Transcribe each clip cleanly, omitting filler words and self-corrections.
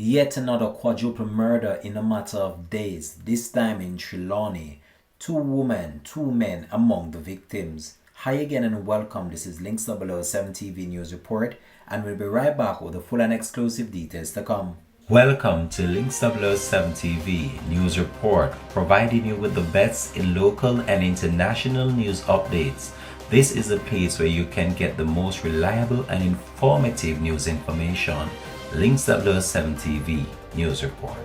Yet another quadruple murder in a matter of days, this time in Trelawney. Two women, two men among the victims. Hi again and welcome. This is Links 007 TV News Report, and we'll be right back with the full and exclusive details to come. Welcome to Links 007 TV News Report, providing you with the best in local and international news updates. This is a place where you can get the most reliable and informative news information. Links 007 TV News Report.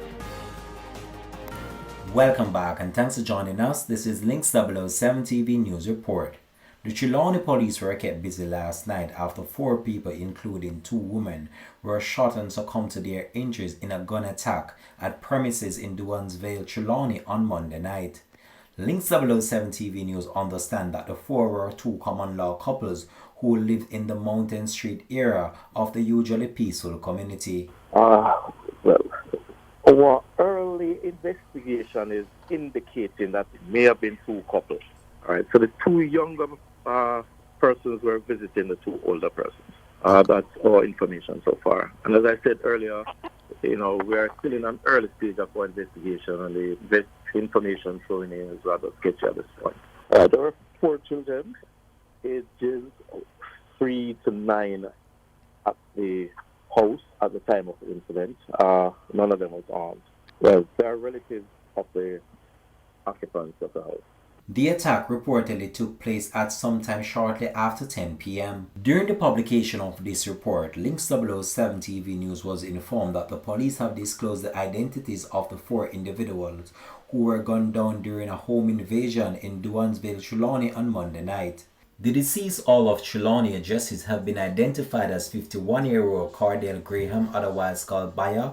Welcome back and thanks for joining us. This is Links 007 TV News Report. The Trelawney police were kept busy last night after 4 people, including 2 women, were shot and succumbed to their injuries in a gun attack at premises in Duansville, Trelawney on Monday night. Links 007 TV News understand that the 4 were 2 common law couples who lived in the Mountain Street area of the usually peaceful community. Well, our early investigation is indicating that it may have been 2 couples. All right, so the 2 younger persons were visiting the 2 older persons. That's our information so far. And as I said earlier, we are still in an early stage of our investigation, and the information showing is rather sketchy at this point. There were 4 children, ages 3 to 9, at the house at the time of the incident. None of them was armed. Well, they are relatives of the occupants of the house. The attack reportedly took place at sometime shortly after 10 p.m. During the publication of this report, Links 007 TV News was informed that the police have disclosed the identities of the 4 individuals who were gunned down during a home invasion in Duansville, Trelawney on Monday night. The deceased Earl of Trelawney addresses have been identified as 51-year-old Cardell Graham, otherwise called Bayer,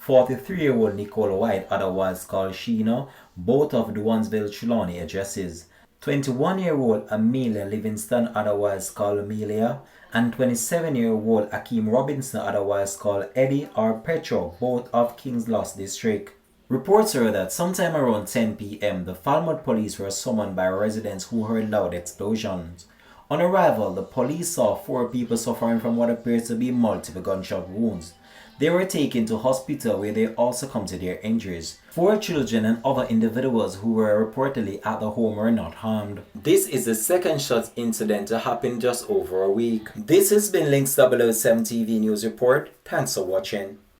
43-year-old Nicole White, otherwise called Sheena, both of Duansville Trelawney addresses, 21-year-old Amelia Livingston, otherwise called Amelia, and 27-year-old Akeem Robinson, otherwise called Eddie or Petro, both of King's Loss District. Reports are that sometime around 10 p.m., the Falmouth police were summoned by residents who heard loud explosions. On arrival, the police saw 4 people suffering from what appears to be multiple gunshot wounds. They were taken to hospital where they all succumbed to their injuries. 4 children and other individuals who were reportedly at the home were not harmed. This is the second shot incident to happen just over a week. This has been Links 007 TV News Report. Thanks for watching.